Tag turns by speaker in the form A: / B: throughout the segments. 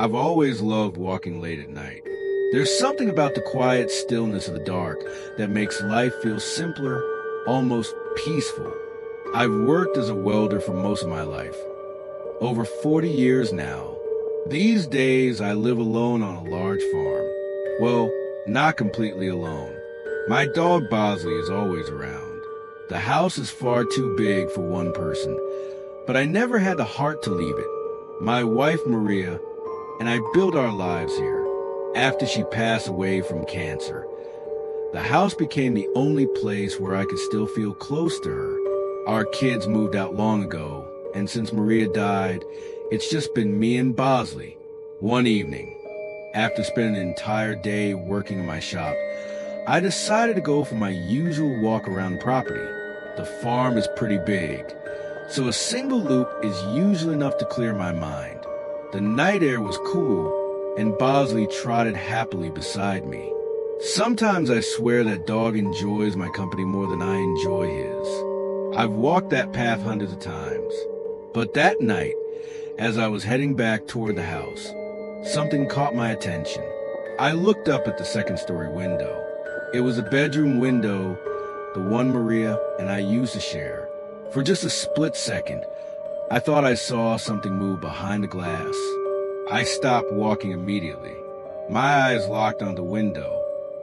A: I've always loved walking late at night. There's something about the quiet stillness of the dark that makes life feel simpler, almost peaceful. I've worked as a welder for most of my life, over 40 years now. These days, I live alone on a large farm. Well, not completely alone. My dog Bosley is always around. The house is far too big for one person, but I never had the heart to leave it. My wife Maria and I built our lives here. After she passed away from cancer, the house became the only place where I could still feel close to her. Our kids moved out long ago, and since Maria died, it's just been me and Bosley. One evening, after spending an entire day working in my shop, I decided to go for my usual walk around the property. The farm is pretty big, so a single loop is usually enough to clear my mind. The night air was cool, and Bosley trotted happily beside me. Sometimes I swear that dog enjoys my company more than I enjoy his. I've walked that path hundreds of times, but that night, as I was heading back toward the house, something caught my attention. I looked up at the second-story window. It was a bedroom window, the one Maria and I used to share. For just a split second, I thought I saw something move behind the glass. I stopped walking immediately. My eyes locked on the window.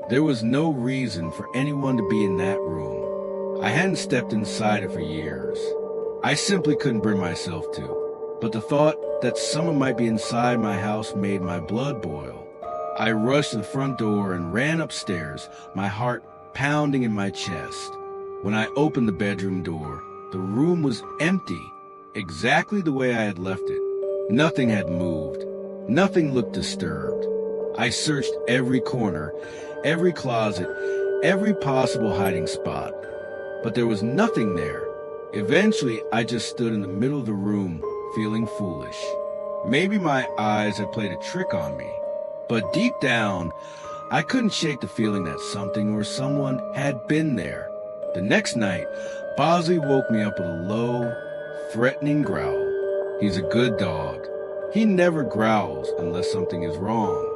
A: There was no reason for anyone to be in that room. I hadn't stepped inside it for years. I simply couldn't bring myself to. But the thought that someone might be inside my house made my blood boil. I rushed to the front door and ran upstairs, my heart pounding in my chest. When I opened the bedroom door, the room was empty, exactly the way I had left it. Nothing had moved. Nothing looked disturbed. I searched every corner, every closet, every possible hiding spot, but there was nothing there. Eventually, I just stood in the middle of the room, feeling foolish. Maybe my eyes had played a trick on me, but deep down, I couldn't shake the feeling that something or someone had been there. The next night, Bosley woke me up with a low, threatening growl. He's a good dog. He never growls unless something is wrong.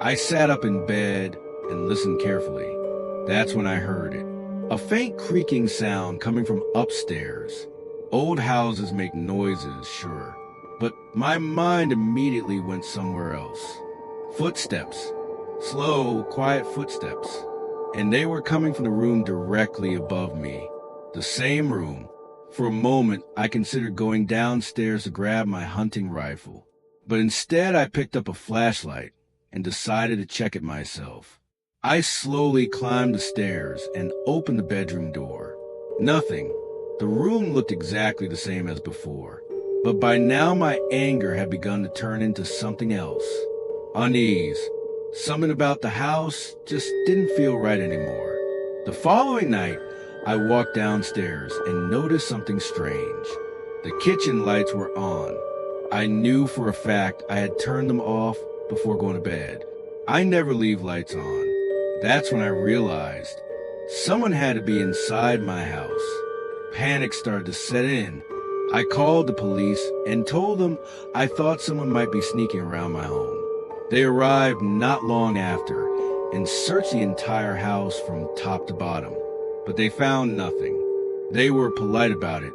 A: I sat up in bed and listened carefully. That's when I heard it. A faint creaking sound coming from upstairs. Old houses make noises, sure, but my mind immediately went somewhere else. Footsteps. Slow, quiet footsteps. And they were coming from the room directly above me. The same room. For a moment, I considered going downstairs to grab my hunting rifle. But instead, I picked up a flashlight and decided to check it myself. I slowly climbed the stairs and opened the bedroom door. Nothing. The room looked exactly the same as before. But by now, my anger had begun to turn into something else. Unease. Something about the house just didn't feel right anymore. The following night, I walked downstairs and noticed something strange. The kitchen lights were on. I knew for a fact I had turned them off before going to bed. I never leave lights on. That's when I realized someone had to be inside my house. Panic started to set in. I called the police and told them I thought someone might be sneaking around my home. They arrived not long after and searched the entire house from top to bottom, but they found nothing. They were polite about it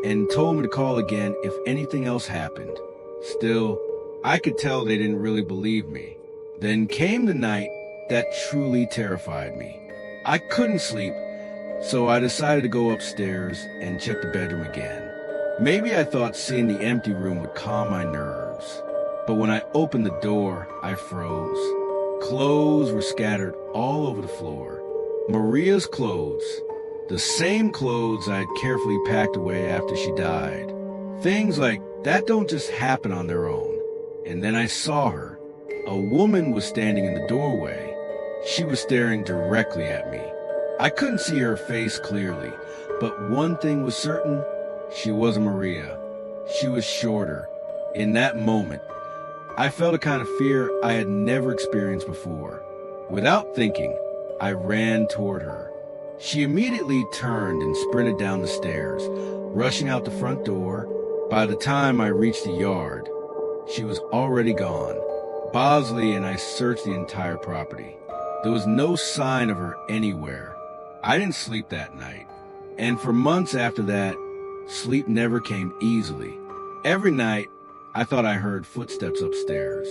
A: and told me to call again if anything else happened. Still, I could tell they didn't really believe me. Then came the night that truly terrified me. I couldn't sleep, so I decided to go upstairs and check the bedroom again. Maybe I thought seeing the empty room would calm my nerves. But when I opened the door, I froze. Clothes were scattered all over the floor. Maria's clothes. The same clothes I had carefully packed away after she died. Things like that don't just happen on their own. And then I saw her. A woman was standing in the doorway. She was staring directly at me. I couldn't see her face clearly, but one thing was certain. She wasn't Maria. She was shorter. In that moment, I felt a kind of fear I had never experienced before. Without thinking, I ran toward her. She immediately turned and sprinted down the stairs, rushing out the front door. By the time I reached the yard, she was already gone. Bosley, and I searched the entire property. There was no sign of her anywhere. I didn't sleep that night, and for months after that, sleep never came easily. Every night, I thought I heard footsteps upstairs.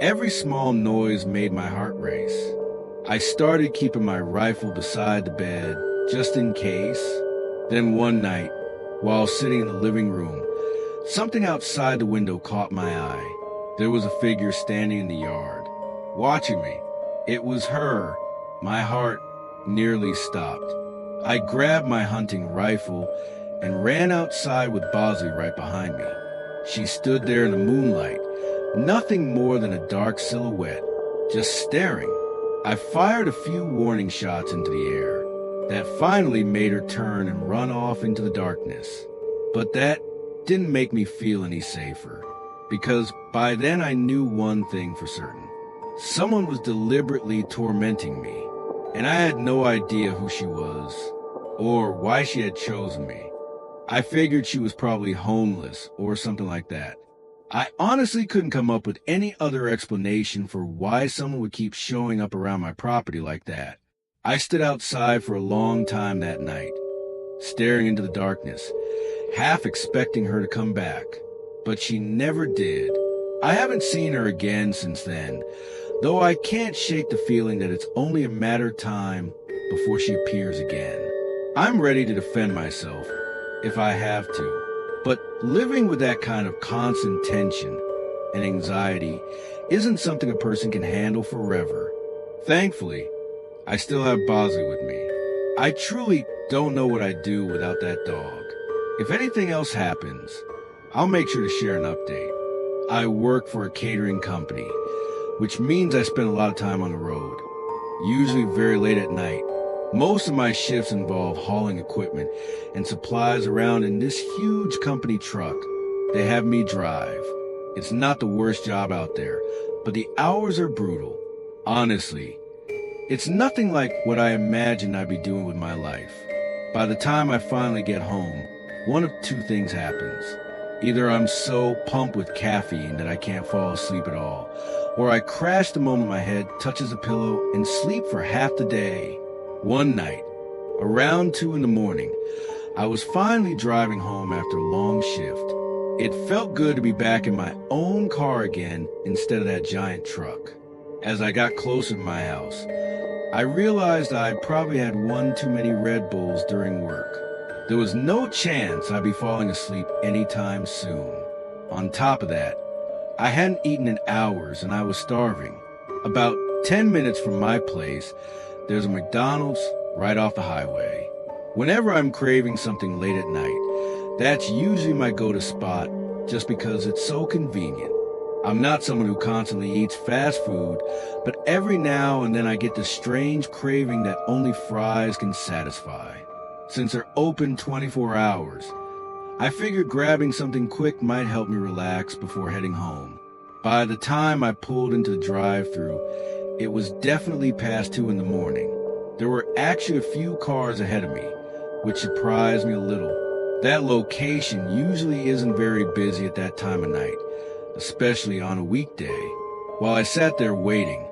A: Every small noise made my heart race. I started keeping my rifle beside the bed, just in case. Then one night, while sitting in the living room, something outside the window caught my eye. There was a figure standing in the yard, watching me. It was her. My heart nearly stopped. I grabbed my hunting rifle and ran outside with Bosley right behind me. She stood there in the moonlight, nothing more than a dark silhouette, just staring. I fired a few warning shots into the air. That finally made her turn and run off into the darkness. But that didn't make me feel any safer, because by then I knew one thing for certain. Someone was deliberately tormenting me, and I had no idea who she was or why she had chosen me. I figured she was probably homeless or something like that. I honestly couldn't come up with any other explanation for why someone would keep showing up around my property like that. I stood outside for a long time that night, staring into the darkness, half expecting her to come back, but she never did. I haven't seen her again since then, though I can't shake the feeling that it's only a matter of time before she appears again. I'm ready to defend myself if I have to, but living with that kind of constant tension and anxiety isn't something a person can handle forever. Thankfully, I still have Bosley with me. I truly don't know what I'd do without that dog. If anything else happens, I'll make sure to share an update. I work for a catering company, which means I spend a lot of time on the road, usually very late at night. Most of my shifts involve hauling equipment and supplies around in this huge company truck they have me drive. It's not the worst job out there, but the hours are brutal. Honestly, it's nothing like what I imagined I'd be doing with my life. By the time I finally get home, one of two things happens. Either I'm so pumped with caffeine that I can't fall asleep at all, or I crash the moment my head touches a pillow and sleep for half the day. One night, around 2 a.m, I was finally driving home after a long shift. It felt good to be back in my own car again instead of that giant truck. As I got closer to my house, I realized I probably had one too many Red Bulls during work. There was no chance I'd be falling asleep anytime soon. On top of that, I hadn't eaten in hours and I was starving. About 10 minutes from my place, there's a McDonald's right off the highway. Whenever I'm craving something late at night, that's usually my go-to spot just because it's so convenient. I'm not someone who constantly eats fast food, but every now and then I get this strange craving that only fries can satisfy. Since they're open 24 hours, I figured grabbing something quick might help me relax before heading home. By the time I pulled into the drive-thru, it was definitely past 2 a.m. There were actually a few cars ahead of me, which surprised me a little. That location usually isn't very busy at that time of night, especially on a weekday. While I sat there waiting,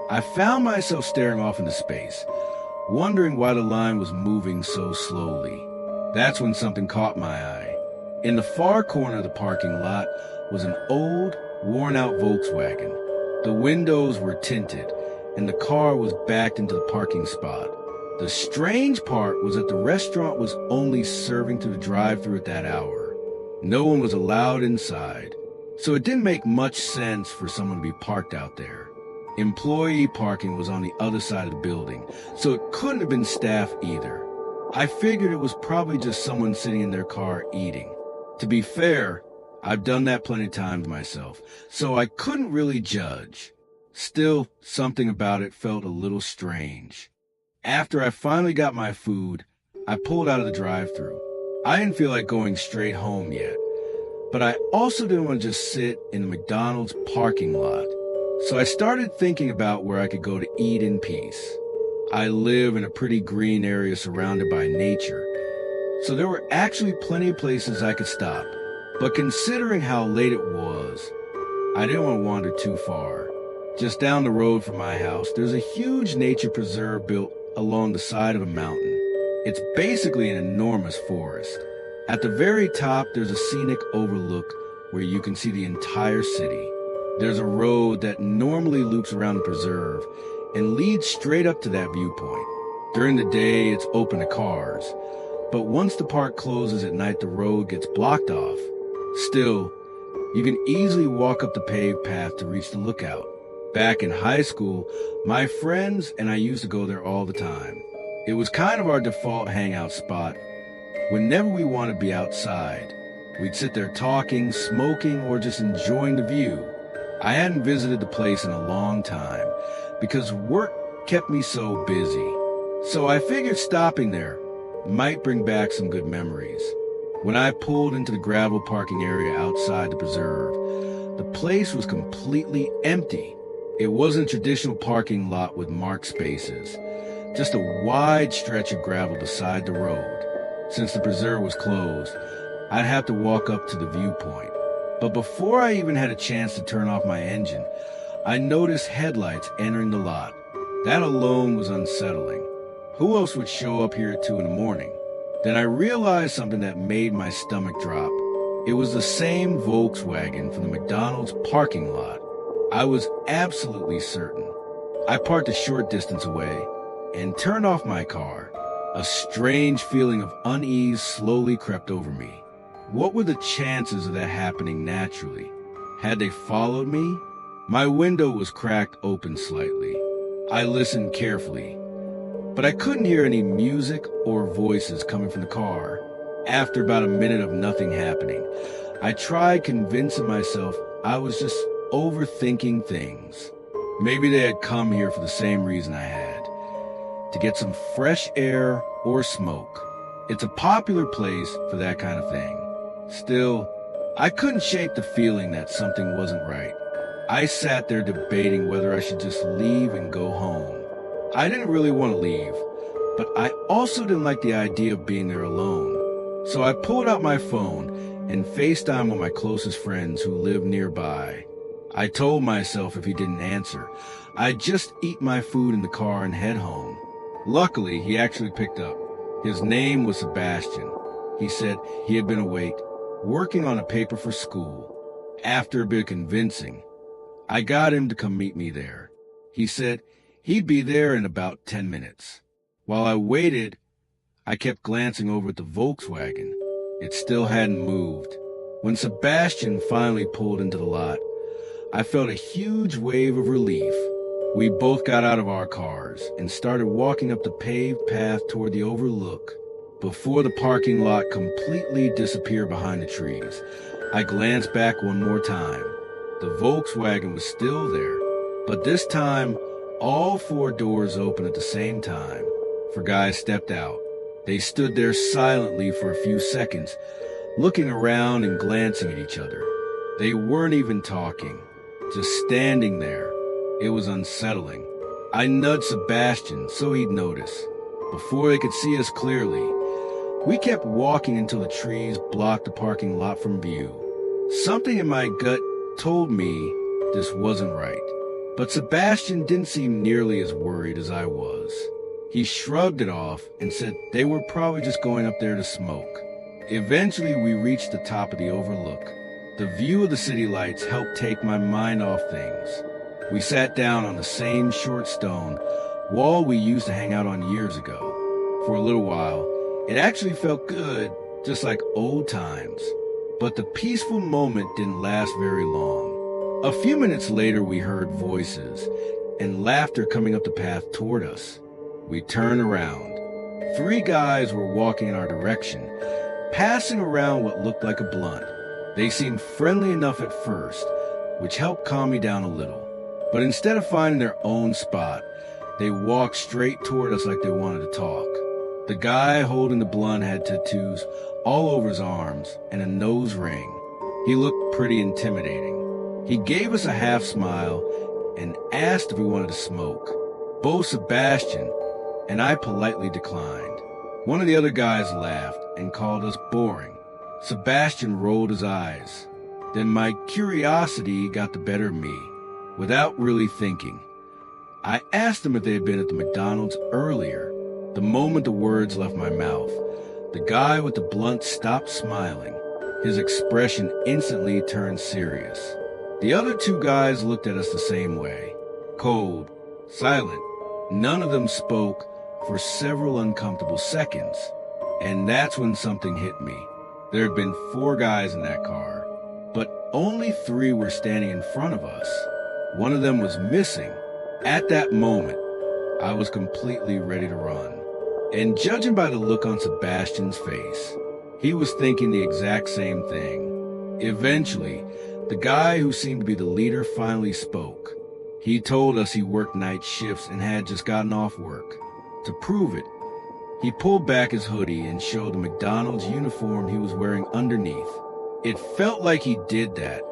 A: I found myself staring off into space, wondering why the line was moving so slowly. That's when something caught my eye. In the far corner of the parking lot was an old, worn-out Volkswagen. The windows were tinted, and the car was backed into the parking spot. The strange part was that the restaurant was only serving through the drive-thru at that hour. No one was allowed inside, so it didn't make much sense for someone to be parked out there. Employee parking was on the other side of the building, so it couldn't have been staff either. I figured it was probably just someone sitting in their car eating. To be fair, I've done that plenty of times myself, so I couldn't really judge. Still, something about it felt a little strange. After I finally got my food, I pulled out of the drive-thru. I didn't feel like going straight home yet, but I also didn't want to just sit in the McDonald's parking lot. So I started thinking about where I could go to eat in peace. I live in a pretty green area surrounded by nature, so there were actually plenty of places I could stop. But considering how late it was, I didn't want to wander too far. Just down the road from my house, there's a huge nature preserve built along the side of a mountain. It's basically an enormous forest. At the very top, there's a scenic overlook where you can see the entire city. There's a road that normally loops around the preserve and leads straight up to that viewpoint. During the day, it's open to cars, but once the park closes at night, the road gets blocked off. Still, you can easily walk up the paved path to reach the lookout. Back in high school, my friends and I used to go there all the time. It was kind of our default hangout spot. Whenever we wanted to be outside, we'd sit there talking, smoking, or just enjoying the view. I hadn't visited the place in a long time because work kept me so busy. So I figured stopping there might bring back some good memories. When I pulled into the gravel parking area outside the preserve, the place was completely empty. It wasn't a traditional parking lot with marked spaces, just a wide stretch of gravel beside the road. Since the preserve was closed, I'd have to walk up to the viewpoint. But before I even had a chance to turn off my engine, I noticed headlights entering the lot. That alone was unsettling. Who else would show up here at 2 in the morning? Then I realized something that made my stomach drop. It was the same Volkswagen from the McDonald's parking lot. I was absolutely certain. I parked a short distance away and turned off my car. A strange feeling of unease slowly crept over me. What were the chances of that happening naturally? Had they followed me? My window was cracked open slightly. I listened carefully, but I couldn't hear any music or voices coming from the car. After about a minute of nothing happening, I tried convincing myself I was just overthinking things. Maybe they had come here for the same reason I had, to get some fresh air or smoke. It's a popular place for that kind of thing. Still, I couldn't shake the feeling that something wasn't right. I sat there debating whether I should just leave and go home. I didn't really want to leave, but I also didn't like the idea of being there alone. So I pulled out my phone and FaceTimed with my closest friends who lived nearby. I told myself if he didn't answer, I'd just eat my food in the car and head home. Luckily, he actually picked up. His name was Sebastian. He said he had been awake, working on a paper for school. After a bit of convincing, I got him to come meet me there. He said he'd be there in about 10 minutes. While I waited, I kept glancing over at the Volkswagen. It still hadn't moved. When Sebastian finally pulled into the lot, I felt a huge wave of relief. We both got out of our cars and started walking up the paved path toward the overlook. Before the parking lot completely disappeared behind the trees, I glanced back one more time. The Volkswagen was still there, but this time, all 4 doors opened at the same time. 4 guys stepped out. They stood there silently for a few seconds, looking around and glancing at each other. They weren't even talking, just standing there. It was unsettling. I nudged Sebastian so he'd notice. Before they could see us clearly, we kept walking until the trees blocked the parking lot from view. Something in my gut told me this wasn't right, but Sebastian didn't seem nearly as worried as I was. He shrugged it off and said they were probably just going up there to smoke. Eventually, we reached the top of the overlook. The view of the city lights helped take my mind off things. We sat down on the same short stone wall we used to hang out on years ago. For a little while, it actually felt good, just like old times. But the peaceful moment didn't last very long. A few minutes later, we heard voices and laughter coming up the path toward us. We turned around. 3 guys were walking in our direction, passing around what looked like a blunt. They seemed friendly enough at first, which helped calm me down a little. But instead of finding their own spot, they walked straight toward us like they wanted to talk. The guy holding the blunt had tattoos all over his arms and a nose ring. He looked pretty intimidating. He gave us a half smile and asked if we wanted to smoke. Both Sebastian and I politely declined. One of the other guys laughed and called us boring. Sebastian rolled his eyes. Then my curiosity got the better of me. Without really thinking, I asked them if they had been at the McDonald's earlier. The moment the words left my mouth, the guy with the blunt stopped smiling. His expression instantly turned serious. The other two guys looked at us the same way, cold, silent. None of them spoke for several uncomfortable seconds. And that's when something hit me. There had been 4 guys in that car, but only 3 were standing in front of us. One of them was missing. At that moment, I was completely ready to run. And judging by the look on Sebastian's face, he was thinking the exact same thing. Eventually, the guy who seemed to be the leader finally spoke. He told us he worked night shifts and had just gotten off work. To prove it, he pulled back his hoodie and showed the McDonald's uniform he was wearing underneath. It felt like he did that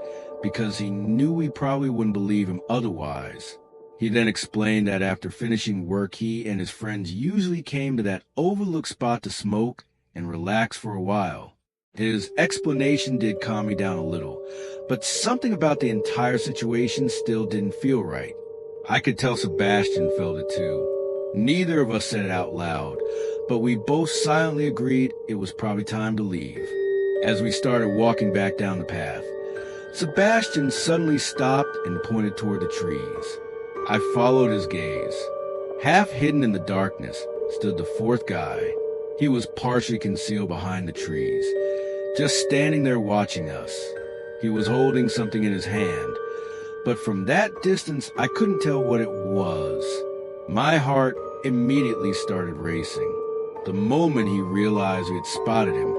A: because he knew we probably wouldn't believe him otherwise. He then explained that after finishing work, he and his friends usually came to that overlooked spot to smoke and relax for a while. His explanation did calm me down a little, but something about the entire situation still didn't feel right. I could tell Sebastian felt it too. Neither of us said it out loud, but we both silently agreed it was probably time to leave. As we started walking back down the path, Sebastian suddenly stopped and pointed toward the trees. I followed his gaze. Half hidden in the darkness stood the 4th guy. He was partially concealed behind the trees, just standing there watching us. He was holding something in his hand, but from that distance I couldn't tell what it was. My heart immediately started racing. The moment he realized we had spotted him,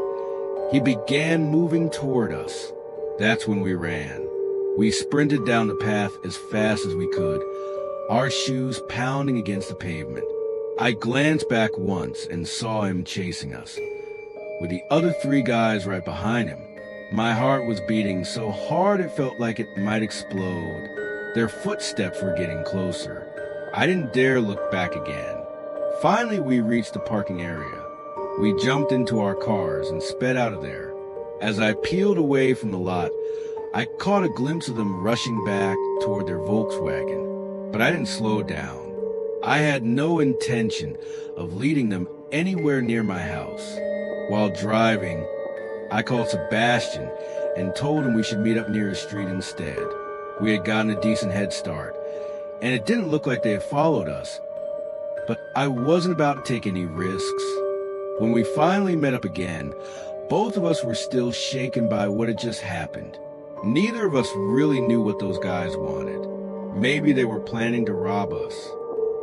A: he began moving toward us. That's when we ran. We sprinted down the path as fast as we could, our shoes pounding against the pavement. I glanced back once and saw him chasing us, with the other 3 guys right behind him. My heart was beating so hard it felt like it might explode. Their footsteps were getting closer. I didn't dare look back again. Finally, we reached the parking area. We jumped into our cars and sped out of there. As I peeled away from the lot, I caught a glimpse of them rushing back toward their Volkswagen, but I didn't slow down. I had no intention of leading them anywhere near my house. While driving, I called Sebastian and told him we should meet up near his street instead. We had gotten a decent head start, and it didn't look like they had followed us, but I wasn't about to take any risks. When we finally met up again, both of us were still shaken by what had just happened. Neither of us really knew what those guys wanted. Maybe they were planning to rob us.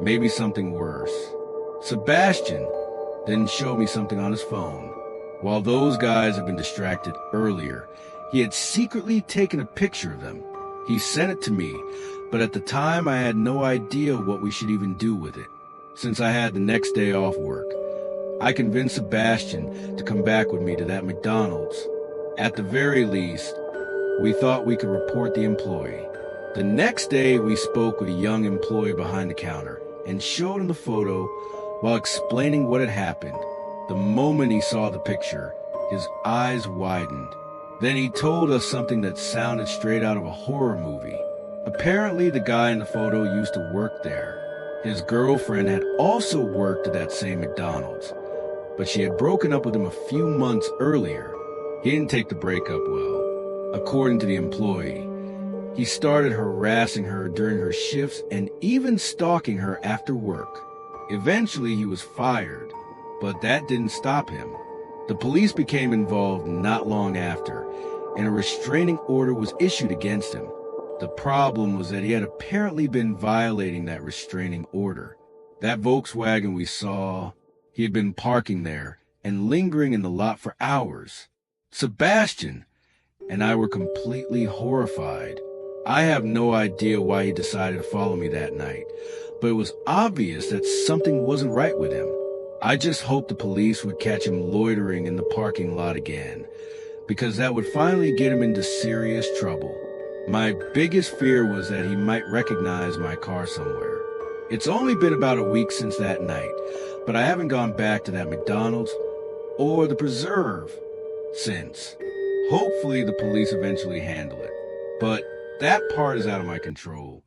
A: Maybe something worse. Sebastian then showed me something on his phone. While those guys had been distracted earlier, he had secretly taken a picture of them. He sent it to me, but at the time I had no idea what we should even do with it. Since I had the next day off work, I convinced Sebastian to come back with me to that McDonald's. At the very least, we thought we could report the employee. The next day, we spoke with a young employee behind the counter and showed him the photo while explaining what had happened. The moment he saw the picture, his eyes widened. Then he told us something that sounded straight out of a horror movie. Apparently, the guy in the photo used to work there. His girlfriend had also worked at that same McDonald's, but she had broken up with him a few months earlier. He didn't take the breakup well. According to the employee, he started harassing her during her shifts and even stalking her after work. Eventually, he was fired, but that didn't stop him. The police became involved not long after, and a restraining order was issued against him. The problem was that he had apparently been violating that restraining order. That Volkswagen we saw, he had been parking there and lingering in the lot for hours. Sebastian and I were completely horrified. I have no idea why he decided to follow me that night, but it was obvious that something wasn't right with him. I just hoped the police would catch him loitering in the parking lot again, because that would finally get him into serious trouble. My biggest fear was that he might recognize my car somewhere. It's only been about a week since that night, but I haven't gone back to that McDonald's or the preserve since. Hopefully the police eventually handle it, but that part is out of my control.